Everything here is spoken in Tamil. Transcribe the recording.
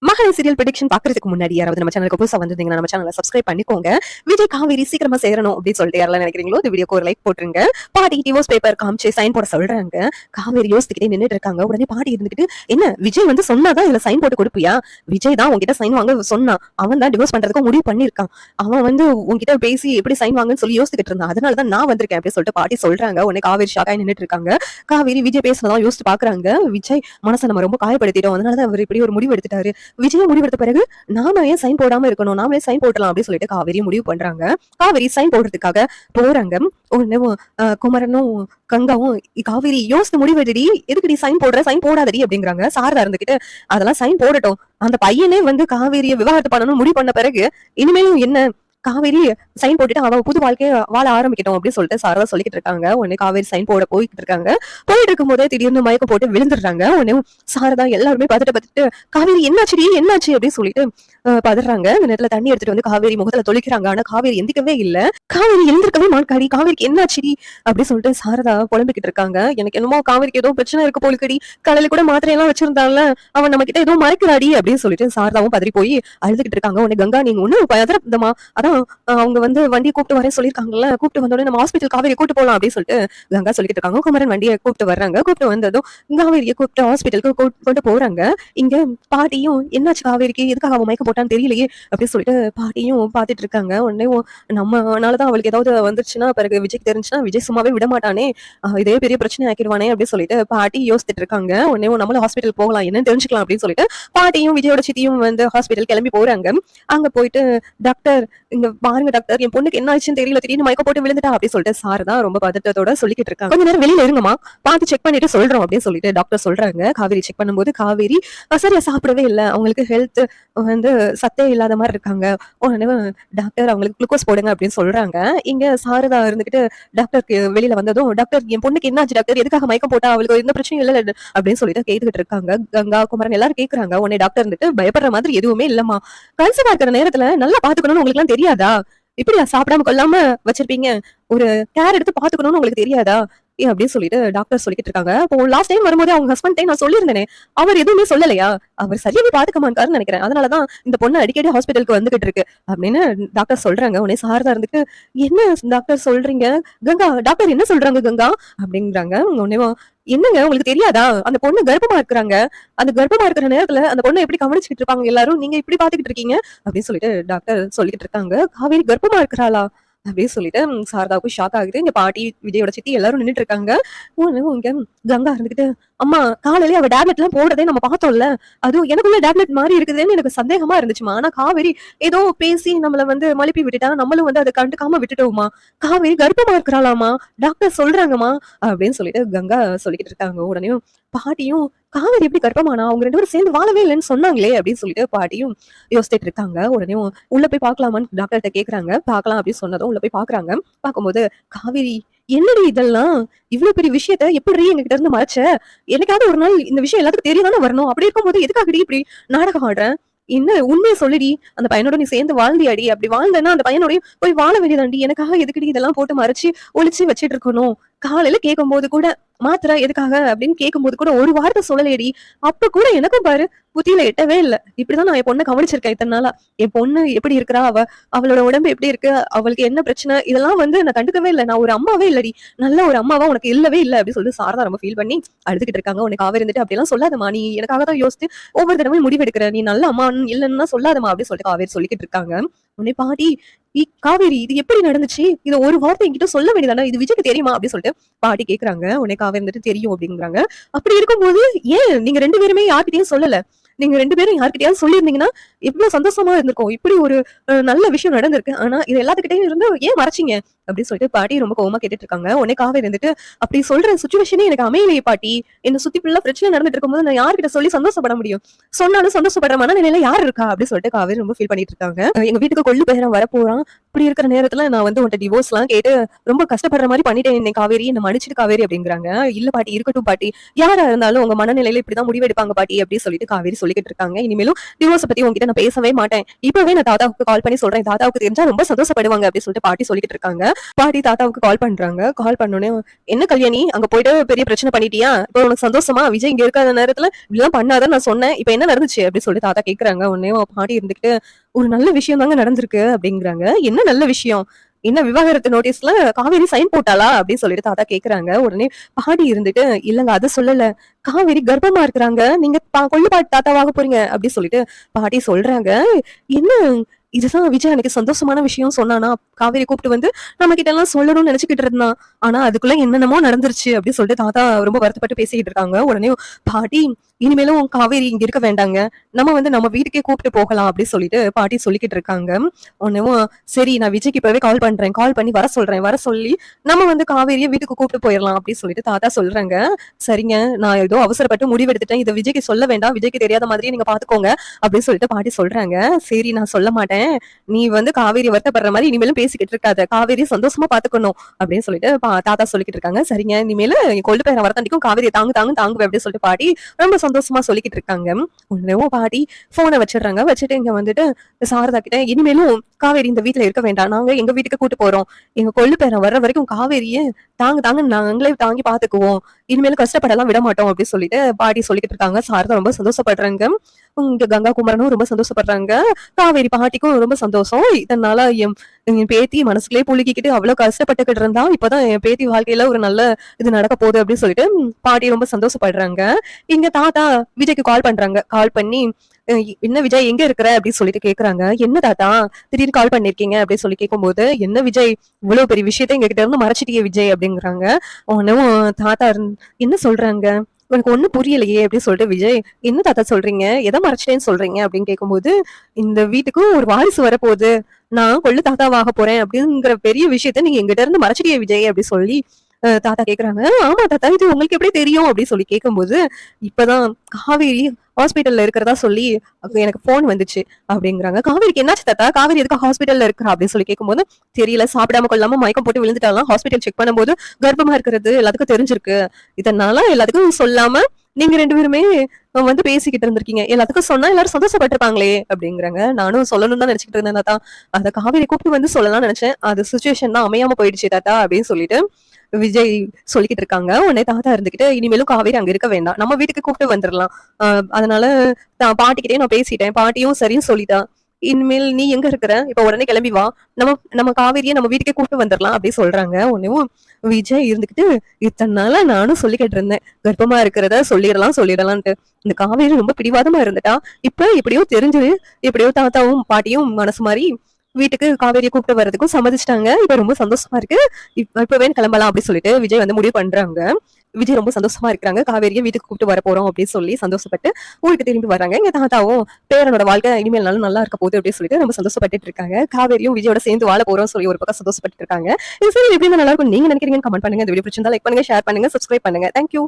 மகளை சீரியல் ப்ரெடிக்ஷன் பாக்குறதுக்கு முன்னாடி யாராவது நம்ம சேனலுக்கு புதுசா வந்திருந்தீங்கன்னா நம்ம சேனலை சப்ஸ்கிரைப் பண்ணிக்கோங்க. விஜய் காவேரி சீக்கிரமா சேரணும் அப்படின்னு சொல்லிட்டு யாரெல்லாம் நினைக்கிறீங்களோ இந்த வீடியோக்கு ஒரு லைக் போட்டுருங்க. பாட்டி டிவோர்ஸ் பேப்பர் காமிச்சு சைன் போட சொல்றாங்க. காவேரி யோசிச்சுக்கிட்டே நின்றுட்டு இருக்காங்க. உடனே பாட்டி இருந்துகிட்டு, என்ன விஜய் வந்து சொன்னாதான் இதுல சைன் போட்டு கொடுப்பியா? விஜய் தான் உங்ககிட்ட சைன் வாங்க சொன்னான். அவன் தான் டிவோர்ஸ் பண்றதுக்கு முடிவு பண்ணிருக்கான். அவன் வந்து உங்ககிட்ட பேசி எப்படி சைன் வாங்கன்னு சொல்லி யோசிச்சுட்டு இருந்தான். அதனாலதான் நான் வந்திருக்கேன் அப்படின்னு சொல்லிட்டு பாட்டி சொல்றாங்க. உடனே காவேரி ஷாக்காய் நின்றுட்டு இருக்காங்க. காவேரி விஜய் பேசுனதான் யோசிச்சு பாக்குறாங்க. விஜய் மனசை நம்ம ரொம்ப காயப்படுத்திட்டோம், அதனாலதான் அவர் இப்படி ஒரு முடிவு எடுத்துட்டாரு. விஜய் முடிவெடுத்த பிறகு நாம ஏன் சைன் போடாம இருக்கணும், நாமளே சைன் போடலாம் அப்படின்னு சொல்லிட்டு காவேரி முடிவு பண்றாங்க. காவேரி சைன் போடுறதுக்காக போறாங்க. உடனே குமரனும் கங்காவும், காவேரி யோசித்து முடிவெடுடி, எதுக்குடி சைன் போடுற, சைன் போடாதடி அப்படிங்கிறாங்க. சாரதா இருந்துகிட்டு, அதெல்லாம் சைன் போடட்டும், அந்த பையனே வந்து காவேரியை விவாகரத்து பண்ணணும் முடிவு பண்ண பிறகு இனிமேலும் என்ன, காவேரி சைன் போட்டுட்டு அவ புது வாழ்க்கைய வாழ ஆரம்பிக்கட்டும் அப்படின்னு சொல்லிட்டு சாரதா சொல்லிக்கிட்டு இருக்காங்க. உடனே காவேரி சைன் போட போயிட்டு இருக்காங்க. போயிட்டு இருக்கும் போதே திடீர்னு மயக்கம் போட்டு விழுந்துடுறாங்க. உடனே சாரதா எல்லாருமே பார்த்துட்டு காவேரி என்னாச்சு என்னாச்சு அப்படின்னு சொல்லிட்டு பதறாங்க. இந்த நேரத்துல தண்ணி எடுத்துட்டு வந்து காவேரி முகத்துல தொளிக்கிறாங்க. ஆனா காவேரி எந்திக்கவே இல்ல. காவேரி எழுந்திருக்கவே மாட்டாடி. காவேரிக்கு என்னாச்சு அப்படின்னு சொல்லிட்டு சாரதா புலம்பிக்கிட்டு இருக்காங்க. எனக்கு என்னமோ காவேரிக்கு ஏதோ பிரச்சனை இருக்கு போலுக்கடி, காலையில கூட மாத்திரை எல்லாம் வச்சிருந்தால, அவன் நம்ம கிட்ட ஏதோ மறைக்கிறாடி அப்படின்னு சொல்லிட்டு சாரதாவும் பதறி போய் அழுதுகிட்டு இருக்காங்க. உடனே கங்கா, நீங்க ஒண்ணு பதறமா, அதான் அவங்க வந்து வண்டியை கூப்பிட்டு வரேன் சொல்லிருக்காங்கல்ல, கூப்பிட்டு வந்தோடனே நம்ம ஹாஸ்பிட்டல் காவேரி கூட்டு போலாம் அப்படின்னு சொல்லிட்டு கங்கா சொல்லிட்டு இருக்காங்க. குமரன் வண்டியை கூப்பிட்டு வர்றாங்க. கூப்பிட்டு வந்ததும் காவேரியை கூப்பிட்டு ஹாஸ்பிட்டலுக்கு கொண்டு போறாங்க. இங்க பாட்டியும் என்னாச்சு காவேரிக்கு, எதுக்காக அவன் மயக்கம் போட்டான்னு தெரியலையே அப்படின்னு சொல்லிட்டு பாட்டியும் பாத்துட்டு இருக்காங்க. உடனே நம்மனாலதான் அவளுக்கு ஏதாவது வந்துருச்சுன்னா பிறகு விஜய்க்கு தெரிஞ்சுன்னா விஜய் சும்மாவே விட மாட்டானே, இதே பெரிய பிரச்சனை ஆக்கிடுவானே அப்படின்னு சொல்லிட்டு பாட்டி யோசிச்சுட்டு இருக்காங்க. உடனே நம்மளும் ஹாஸ்பிட்டல் போகலாம், என்னன்னு தெரிஞ்சுக்கலாம் அப்படின்னு சொல்லிட்டு பாட்டியும் விஜயோட சித்தியும் வந்து ஹாஸ்பிட்டல் கிளம்பி போறாங்க. அங்க போயிட்டு, டாக்டர் இங்க பாருங்க டாக்டர், என் பொண்ணுக்கு என்ன ஆச்சுன்னு தெரியல, திடீர்னு மயக்க போட்டு விழுந்துட்டா அப்படின்னு சொல்லிட்டு சாரதா ரொம்ப பதட்டத்தோட சொல்லிக்கிட்டு இருக்காங்க. கொஞ்ச நேரம் வெளியில இருங்கம்மா, பார்த்து செக் பண்ணிட்டு சொல்றோம் அப்படின்னு சொல்லிட்டு டாக்டர் சொல்றாங்க. காவேரி செக் பண்ணும்போது காவேரி சரியா சாப்பிடவே இல்லை, அவங்களுக்கு ஹெல்த் வந்து சத்தே இல்லாத மாதிரி இருக்காங்க. உடனே டாக்டர் அவங்களுக்கு குளுக்கோஸ் போடுங்க அப்படின்னு சொல்றாங்க. இங்க சாரதா இருந்துகிட்டு டாக்டருக்கு வெளியில வந்ததும், டாக்டர் என் பொண்ணுக்கு என்ன ஆச்சு டாக்டர், எதுக்காக மயக்கம் போட்டா, அவளுக்கு எந்த பிரச்சனையும் இல்லை அப்படின்னு சொல்லிட்டு கேட்டுக்கிட்டு இருக்காங்க. கங்கா குமரன் எல்லாரும் கேக்குறாங்க. உடனே டாக்டர் இருந்துட்டு, பயப்படுற மாதிரி எதுவுமே இல்லம்மா, கன்சீவா இருக்கிற நேரத்துல நல்லா பாத்துக்கணும்னு உங்களுக்கு எல்லாம் தெரியாதா, இப்படியா சாப்பிடாம கொள்ளாம வச்சிருப்பீங்க, ஒரு கேர் எடுத்து பாத்துக்கணும்னு உங்களுக்கு தெரியாதா அப்படின்னு சொல்லிட்டு டாக்டர் சொல்லிட்டு இருக்காங்க. இப்போ லாஸ்ட் டைம் வரும்போது அவங்க ஹஸ்பண்ட் நான் சொல்லியிருந்தேனே, அவர் எதுவுமே சொல்லலையா, அவர் சரியாவே பாத்துக்க மாட்டாருன்னு நினைக்கிறேன், அதனாலதான் இந்த பொண்ணு அடிக்கடி ஹாஸ்பிட்டலுக்கு வந்துகிட்டு இருக்கு அப்படின்னு டாக்டர் சொல்றாங்க. உடனே சாரதா இருந்துட்டு, என்ன டாக்டர் சொல்றீங்க, கங்கா டாக்டர் என்ன சொல்றாங்க கங்கா அப்படிங்கிறாங்க. உடனே, என்னங்க உங்களுக்கு தெரியாதா, அந்த பொண்ணு கர்ப்பமா இருக்கிறாங்க, அந்த கர்ப்பமா இருக்கிற நேரத்துல அந்த பொண்ணை எப்படி கவனிச்சுட்டு இருப்பாங்க எல்லாரும், நீங்க இப்படி பாத்துக்கிட்டு இருக்கீங்க அப்படின்னு சொல்லிட்டு டாக்டர் சொல்லிட்டு இருக்காங்க. காவேரி கர்ப்பமா இருக்கிறாளா அப்படின்னு சொல்லிட்டு சாரதாவுக்கு ஷாக் ஆகுது. இங்க பாட்டி விஜயோட சித்தி எல்லாரும் நின்றுட்டு இருக்காங்க. இங்க கங்கா இருந்துகிட்டு, அம்மா காலையிலேயே அவ டேப்லெட் எல்லாம் போடுறதே நம்ம பார்த்தோம்ல, அதுவும் எனக்குள்ள டேப்லெட் மாதிரி இருக்குதுன்னு எனக்கு சந்தேகமா இருந்துச்சுமா, ஆனா காவேரி ஏதோ பேசி நம்மள வந்து மழுப்பி விட்டுட்டா, நம்மளும் வந்து அதை கண்டுக்காம விட்டுட்டோமா, காவேரி கர்ப்பமா இருக்கிறாளாமா, டாக்டர் சொல்றாங்கம்மா அப்படின்னு சொல்லிட்டு கங்கா சொல்லிக்கிட்டு இருக்காங்க. உடனே பாட்டியும், காவேரி எப்படி கர்ப்பமானா, அவங்க ரெண்டு பேரும் சேர்ந்து வாழவே இல்லைன்னு சொன்னாங்களே அப்படின்னு சொல்லிட்டு பாட்டியும் யோசிச்சுட்டு இருக்காங்க. உடனே உள்ள போய் பாக்கலாமான்னு டாக்டர்கிட்ட கேக்குறாங்க. பாக்கலாம் அப்படின்னு சொன்னதும் உள்ள போய் பாக்குறாங்க. பார்க்கும்போது, காவேரி என்னடி இதெல்லாம், இவ்வளவு பெரிய விஷயத்த எப்படி எங்க கிட்ட இருந்து மறைச்ச, எனக்காவது ஒரு நாள் இந்த விஷயம் எல்லாத்துக்கும் தெரியதானே வரணும், அப்படி இருக்கும்போது எதுக்காகடி இப்படி நாடகம் ஆடுறேன், என்ன உண்மையை சொல்லிடி, அந்த பையனோட நீ சேர்ந்து வாழ்ந்தியாடி, அப்படி வாழ்ந்தேன்னா அந்த பையனோடய போய் வாழ வேண்டியதாண்டி, எனக்காக எதுக்கடி இதெல்லாம் போட்டு மறைச்சு ஒளிச்சு வச்சிட்டு இருக்கணும், காலையில கேட்கும் போது கூட மாத்திரை எதுக்காக அப்படின்னு கேட்கும்போது கூட ஒரு வார்த்தை சொல்லலையடி, அப்ப கூட எனக்கும் பாரு புத்தியில எட்டவே இல்லை, இப்படிதான் நான் என் பொண்ணை கவனிச்சிருக்கேன் இத்தனை நாளா, என் பொண்ணு எப்படி இருக்கிறா, அவளோட உடம்பு எப்படி இருக்கு, அவளுக்கு என்ன பிரச்சனை, இதெல்லாம் வந்து நான் கண்டுக்கவே இல்லை, நான் ஒரு அம்மாவே இல்லடி, நல்ல ஒரு அம்மாவா உனக்கு இல்லவே இல்லை அப்படின்னு சொல்லிட்டு சாரதா ரொம்ப ஃபீல் பண்ணி அழுதுகிட்டு இருக்காங்க. உனக்கு காவேரி இருந்துட்டு, அப்படியெல்லாம் சொல்லாதமா, நீ எனக்காக தான் யோசிச்சு ஒவ்வொரு தடவையும் முடிவெடுக்கிற, நீ நல்ல அம்மா இல்லைன்னா சொல்லாதமா அப்படின்னு சொல்லிட்டு காவேரி சொல்லிக்கிட்டு இருக்காங்க. உன்னை பாட்டி, காவேரி இது எப்படி நடந்துச்சு, இது ஒரு வார்த்தை என்கிட்ட சொல்ல வேண்டியதானே, இது விஜய்க்கு தெரியுமா அப்படின்னு சொல்லிட்டு பாட்டி கேக்குறாங்க. உன்னை காவேரி இருந்துட்டு தெரியும் அப்படிங்கிறாங்க. அப்படி இருக்கும்போது ஏன் நீங்க ரெண்டு பேருமே யார்கிட்டயும் சொல்லல, நீங்க ரெண்டு பேரும் யார்கிட்டயாவது சொல்லியிருந்தீங்கன்னா எவ்வளவு சந்தோஷமா இருந்திருக்கும், இப்படி ஒரு நல்ல விஷயம் நடந்திருக்கு, ஆனா இது எல்லாத்துக்கிட்டையும் இருந்து ஏன் மறைச்சிங்க அப்படின்னு சொல்லிட்டு பாட்டி ரொம்ப கோவமா கேட்டுட்டு இருக்காங்க. உடனே காவேரி இருந்துட்டு, அப்படி சொல்ற சுச்சுவேஷனே எனக்கு அமையலையே பாட்டி, என்ன சுத்தி ஃபுல்லா பிரச்சனை நடந்துட்டு இருக்கும்போது நான் யார்கிட்ட சொல்லி சந்தோஷப்பட முடியும், சொன்னாலும் சந்தோஷப்படுற மனநிலையில யார் இருக்கா அப்படின்னு சொல்லிட்டு காவேரி ரொம்ப ஃபீல் பண்ணிட்டு இருக்காங்க. எங்க வீட்டுக்கு கொள்ளு பேரம் வரப்போறான், இப்படி இருக்கிற நேரத்துல நான் வந்து உன்ட்ட டிவோர்ஸ்லாம் கேட்டு ரொம்ப கஷ்டப்படுற மாரி பண்ணிட்டேன் என்னை காவேரி. என்ன மன்னிச்சுடு காவேரி அப்படிங்கிறாங்க. இல்ல பாட்டி இருக்கட்டும் பாட்டி. யாரா இருந்தாலும் உங்க மனநிலையில இப்படிதான் முடிவு எடுப்பாங்க பாட்டி அப்படி சொல்லிட்டு காவேரி சொல்லிக்கிட்டு இருக்காங்க. இனிமேலும் டிவோர்ஸ பத்தி உன்கிட்ட நான் பேசவே மாட்டேன். இப்பவே நான் தாத்தாவுக்கு கால் பண்ணி சொல்றேன். தாத்தாவுக்கு தெரிஞ்சா ரொம்ப சந்தோஷப்படுவாங்க அப்படின்னு சொல்லிட்டு பாட்டி சொல்லிக்கிட்டு இருக்காங்க. பாட்டி தாத்தாவுக்கு கால் பண்றாங்க. கால் பண்ணோனே, "என்ன கல்யாணி அங்க போயிட்டு பெரிய பிரச்சனை பண்ணிட்டியா? இப்போ உனக்கு சந்தோஷமா? விஜய் இங்க இருக்காத நேரத்துல இப்படிலாம் பண்ணாதன்னு நான் சொன்னேன். இப்ப என்ன நடந்துச்சு?" அப்படின்னு சொல்லிட்டு தாத்தா கேக்குறாங்க. உடனே பாட்டி இருந்துகிட்டு, "ஒரு நல்ல விஷயம் தாங்க நடந்திருக்கு" அப்படிங்கிறாங்க. "என்ன நல்ல விஷயம்? என்ன விவாகரத்து நோட்டீஸ்ல காவேரி சைன் போட்டாளா?" அப்படின்னு சொல்லிட்டு தாத்தா கேக்குறாங்க. உடனே பாட்டி இருந்துட்டு, "இல்லங்க அத சொல்லல. காவேரி கர்ப்பமா இருக்கிறாங்க. நீங்க கொள்ளு பாட்டி தாத்தாவாக போறீங்க" அப்படி சொல்லிட்டு பாட்டி சொல்றாங்க. என்ன இதுதான் விஜய் எனக்கு சந்தோஷமான விஷயம் சொன்னானா? காவேரி கூப்பிட்டு வந்து நம்ம கிட்ட எல்லாம் சொல்லணும்னு நினைச்சுக்கிட்டு இருந்தான். ஆனா அதுக்குள்ள என்னென்னமோ நடந்துருச்சு அப்படின்னு சொல்லிட்டு தாத்தா ரொம்ப வருத்தப்பட்டு பேசிக்கிட்டு இருக்காங்க. உடனே பாட்டி, "இனிமேலும் காவேரி இங்க இருக்க வேண்டாங்க. நம்ம வந்து நம்ம வீட்டுக்கே கூப்பிட்டு போகலாம்" அப்படின்னு சொல்லிட்டு பாட்டி சொல்லிக்கிட்டு இருக்காங்க. உடனேவும், "சரி நான் விஜய்க்கு இப்பவே கால் பண்றேன். கால் பண்ணி வர சொல்றேன். வர சொல்லி நம்ம வந்து காவேரிய வீட்டுக்கு கூப்பிட்டு போயிரலாம்" அப்படின்னு சொல்லிட்டு தாத்தா சொல்றாங்க. "சரிங்க, நான் ஏதோ அவசரப்பட்டு முடிவெடுத்துட்டேன். இத விஜய்க்கு சொல்ல வேண்டாம். விஜய்க்கு தெரியாத மாதிரியே நீங்க பாத்துக்கோங்க" அப்படின்னு சொல்லிட்டு பாட்டி சொல்றாங்க. "சரி நான் சொல்ல மாட்டேன். நீ வந்து காவேரி வருத்தப்படுற மாதிரி இனிமேலும் பேசிக்கிட்டு இருக்காத. காவேரி சந்தோஷமா பாத்துக்கணும்" அப்படின்னு சொல்லிட்டு தாத்தா சொல்லிக்கிட்டு இருக்காங்க. "சரிங்க, இனிமேல என் கொள்ளு பேரன் வரத்தாண்டிக்கும் காவேரியை தாங்குவேன்" அப்படின்னு சொல்லிட்டு பாட்டி ரொம்ப சந்தோஷமா சொல்லிக்கிட்டு இருக்காங்க. உடனே பாட்டி போனை வச்சிடுறாங்க. வச்சுட்டு இங்க வந்துட்டு சாரதா கிட்ட, "இனிமேலும் காவேரி இந்த வீட்டுல இருக்க வேண்டாம். நாங்க எங்க வீட்டுக்கு கூட்டு போறோம். எங்க கொள்ளு பேரன் வர்ற வரைக்கும் காவேரியே தாங்க நாங்களே தாங்கி பாத்துக்குவோம். இனிமேலும் கஷ்டப்படலாம் விட மாட்டோம்" அப்படின்னு சொல்லிட்டு பாட்டி சொல்லிக்கிட்டு இருக்காங்க. சாரதா ரொம்ப சந்தோஷப்படுறாங்க. இங்க கங்கா குமரனும் ரொம்ப சந்தோஷப்படுறாங்க. காவேரி பாட்டிக்கும் ரொம்ப சந்தோஷம். இதனால என் பேத்தி மனசுக்குள்ளே புழுகிக்கிட்டு அவ்வளவு கஷ்டப்பட்டுக்கிட்டு இருந்தா, இப்பதான் என் பேத்தி வாழ்க்கையில ஒரு நல்ல இது நடக்க போகுது அப்படின்னு சொல்லிட்டு பாட்டி ரொம்ப சந்தோஷப்படுறாங்க. இங்க தாத்தா விஜய்க்கு கால் பண்றாங்க. கால் பண்ணி, "என்ன விஜய் எங்க இருக்கிற?" அப்படின்னு சொல்லிட்டு கேக்குறாங்க. "என்ன தாத்தா திடீர்னு கால் பண்ணிருக்கீங்க?" அப்படின்னு சொல்லி கேட்கும்போது, "என்ன விஜய் இவ்வளவு பெரிய விஷயத்த எங்க கிட்ட இருந்து மறைச்சிட்டியே விஜய்" அப்படிங்கிறாங்க. உடனே தாத்தா "என்ன சொல்றாங்க? எனக்கு ஒண்ணும் புரியலையே" அப்படின்னு சொல்லிட்டு விஜய், "என்ன தாத்தா சொல்றீங்க? எதை மறைச்சிட்டேன்னு சொல்றீங்க?" அப்படின்னு கேட்கும்போது, "இந்த வீட்டுக்கு ஒரு வாரிசு வரப்போகுது. நான் கொள்ளு தாத்தாவாக போறேன் அப்படிங்கிற பெரிய விஷயத்த நீங்க எங்கிட்ட இருந்து மறைச்சிட்டியே விஜய்" அப்படி சொல்லி தாத்தா கேக்குறாங்க. "ஆமா தாத்தா, இது உங்களுக்கு எப்படி தெரியும்?" அப்படின்னு சொல்லி கேட்கும்போது, "இப்பதான் காவேரி ஹாஸ்பிட்டல்ல இருக்கிறதா சொல்லி எனக்கு போன் வந்துச்சு" அப்படிங்கிறாங்க. "காவேரிக்கு என்னாச்சு தாத்தா? காவேரி எதுக்கு ஹாஸ்பிட்டல்ல இருக்கா?" அப்படின்னு சொல்லி கேட்கும்போது, "தெரியல, சாப்பிடாம கொள்ளாம மயக்கம் போட்டு விழுந்துட்டாலாம். ஹாஸ்பிட்டல் செக் பண்ணும்போது கர்ப்பமா இருக்கிறது எல்லாத்துக்கும் தெரிஞ்சிருக்கு. இதனால எல்லாத்துக்கும் சொல்லாம நீங்க 2 பேருமே வந்து பேசிக்கிட்டு இருந்திருக்கீங்க. எல்லாத்துக்கும் சொன்னா எல்லாரும் சந்தோஷப்பட்டுருப்பாங்களே" அப்படிங்கிறாங்க. "நானும் சொல்லணும்னு தான் நினைச்சுக்கிட்டு இருந்தேன் தாத்தா. அத காவேரி கூப்பிட்டு வந்து சொல்லலாம்னு நினைச்சேன். அது சிச்சுவேஷன் தான் அமையாம போயிடுச்சு தாத்தா" அப்படின்னு சொல்லிட்டு விஜய் சொல்லிக்கிட்டு இருக்காங்க. உடனே தாத்தா இருந்துகிட்டு, "இனிமேலும் காவேரி அங்க இருக்க வேண்டாம். நம்ம வீட்டுக்கு கூப்பிட்டு வந்துரலாம். அதனால பாட்டிக்கிட்டயே நான் பேசிட்டேன். பாட்டியும் சரின்னு சொல்லிட்டா. இனிமேல் நீ எங்க இருக்கிற? இப்ப உடனே கிளம்பி வா. நம்ம நம்ம காவேரியை நம்ம வீட்டுக்கே கூப்பிட்டு வந்துரலாம்" அப்படி சொல்றாங்க. உடனேவும் விஜய் இருந்துகிட்டு, "இத்தனை நாளா நானும் சொல்லிக்கிட்டு இருந்தேன். கர்ப்பமா இருக்கிறத சொல்லிடலாம்ன்ட்டு. இந்த காவேரி ரொம்ப பிடிவாதமா இருந்துட்டா. இப்ப எப்படியோ தெரிஞ்சது. எப்படியோ தாத்தாவும் பாட்டியும் மனசு மாறி வீட்டுக்கு காவேரியை கூப்பிட்டு வர்றதுக்கும் சம்மதிச்சுட்டாங்க. இப்ப ரொம்ப சந்தோஷமா இருக்கு. இப்பவே கிளம்பலாம்" அப்படின்னு சொல்லிட்டு விஜய் வந்து முடிவு பண்றாங்க. விஜய் ரொம்ப சந்தோஷமா இருக்கிறாங்க. காவேரியை வீட்டுக்கு கூப்பிட்டு வர போறோம் அப்படின்னு சொல்லி சந்தோஷப்பட்டு ஊருக்கு திரும்பி வர்றாங்க. எங்க தாத்தாவும் பேரனோட வாழ்க்கை இனிமேல் நல்லா இருக்க போகுது அப்படின்னு சொல்லிட்டு ரொம்ப சந்தோஷப்பட்டுட்டு இருக்காங்க. காவேரியும் விஜயோட சேர்ந்து வாழ போறோம் சொல்லி ஒரு பக்கம் சந்தோஷப்பட்டு இருக்காங்க. இது சரி எப்படி நல்லா இருக்கும் நீங்க நினைக்கிறீங்கன்னு கமெண்ட் பண்ணுங்க. இந்த வீடியோ பிடிச்சிருந்தா லைக் பண்ணுங்க, ஷேர் பண்ணுங்க, சப்ஸ்கிரைப் பண்ணுங்க. தேங்க்யூ.